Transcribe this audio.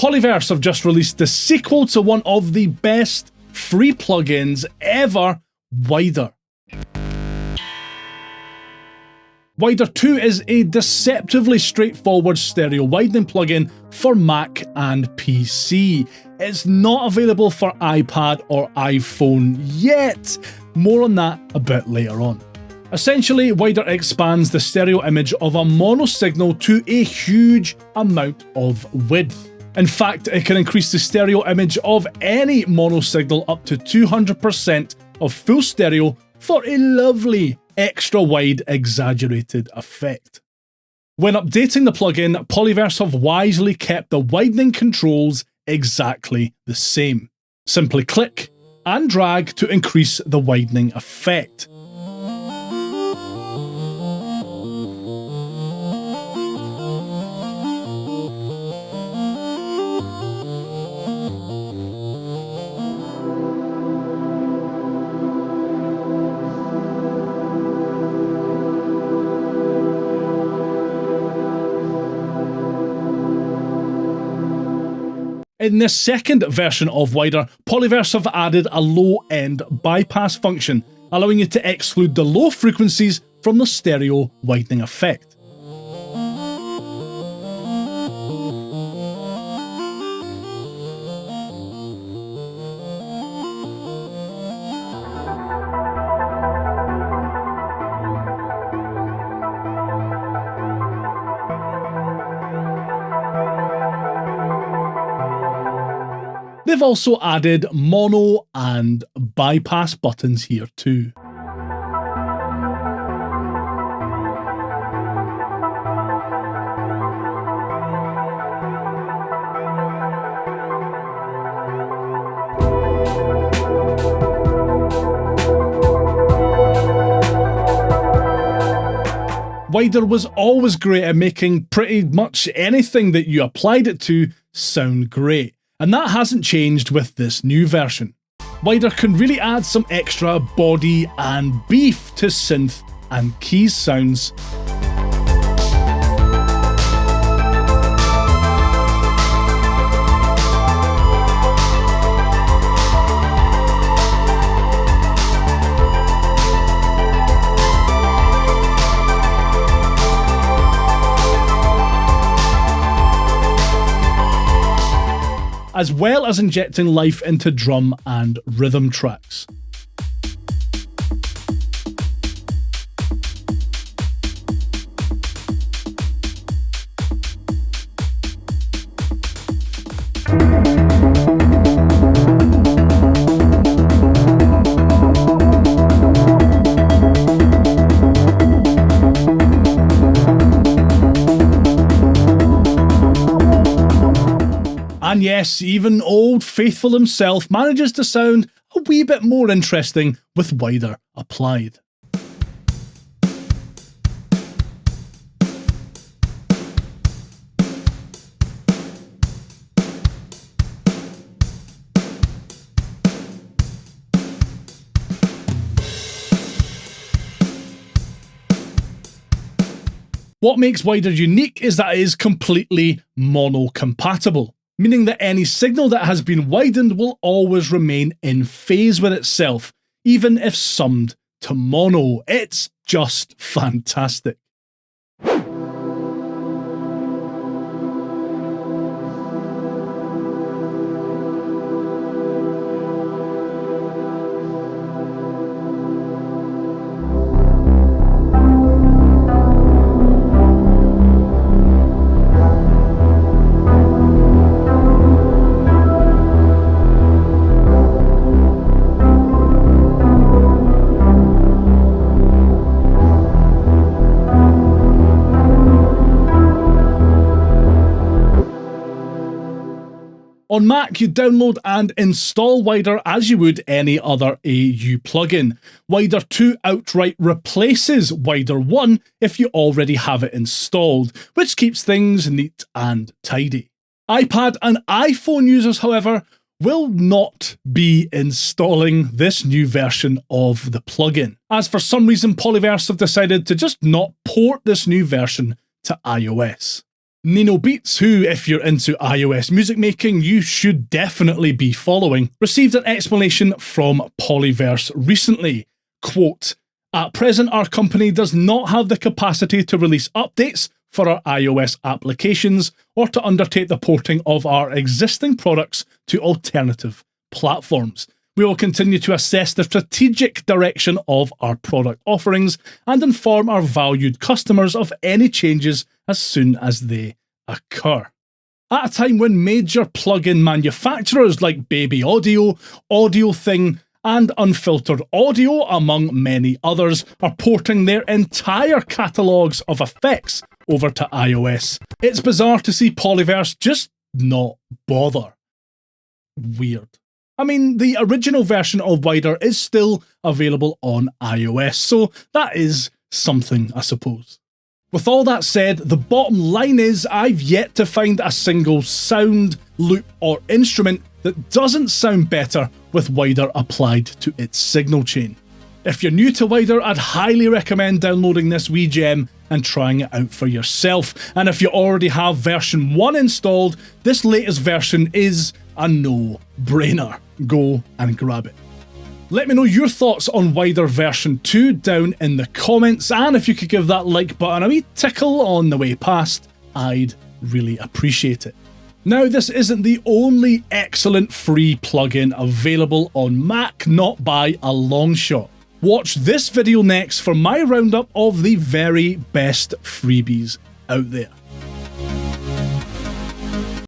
Polyverse have just released the sequel to one of the best free plugins ever, Wider. Wider 2 is a deceptively straightforward stereo widening plugin for Mac and PC. It's not available for iPad or iPhone yet. More on that a bit later on. Essentially, Wider expands the stereo image of a mono signal to a huge amount of width. In fact, it can increase the stereo image of any mono signal up to 200% of full stereo for a lovely extra wide exaggerated effect. When updating the plugin, Polyverse have wisely kept the widening controls exactly the same. Simply click and drag to increase the widening effect. In the second version of Wider, Polyverse have added a low-end bypass function, allowing you to exclude the low frequencies from the stereo widening effect. They've also added mono and bypass buttons here too. Wider was always great at making pretty much anything that you applied it to sound great. And that hasn't changed with this new version. Wider can really add some extra body and beef to synth and keys sounds. As well as injecting life into drum and rhythm tracks. And yes, even old Faithful himself manages to sound a wee bit more interesting with Wider applied. What makes Wider unique is that it is completely mono compatible, meaning that any signal that has been widened will always remain in phase with itself, even if summed to mono. It's just fantastic. On Mac, you download and install Wider as you would any other AU plugin. Wider 2 outright replaces Wider 1 if you already have it installed, which keeps things neat and tidy. iPad and iPhone users, however, will not be installing this new version of the plugin, as for some reason Polyverse have decided to just not port this new version to iOS. Nino Beats, who, if you're into iOS music making, you should definitely be following, received an explanation from Polyverse recently. Quote, "At present, our company does not have the capacity to release updates for our iOS applications or to undertake the porting of our existing products to alternative platforms. We will continue to assess the strategic direction of our product offerings and inform our valued customers of any changes as soon as they occur." At a time when major plugin manufacturers like Baby Audio, Audio Thing, and Unfiltered Audio, among many others, are porting their entire catalogues of effects over to iOS, it's bizarre to see Polyverse just not bother. Weird. I mean, the original version of Wider is still available on iOS, so that is something, I suppose. With all that said, the bottom line is I've yet to find a single sound, loop, or instrument that doesn't sound better with Wider applied to its signal chain. If you're new to Wider, I'd highly recommend downloading this wee gem and trying it out for yourself. And if you already have version 1 installed, this latest version is a no-brainer. Go and grab it. Let me know your thoughts on Wider version 2 down in the comments, and if you could give that like button a wee tickle on the way past, I'd really appreciate it. Now, this isn't the only excellent free plugin available on Mac, not by a long shot. Watch this video next for my roundup of the very best freebies out there.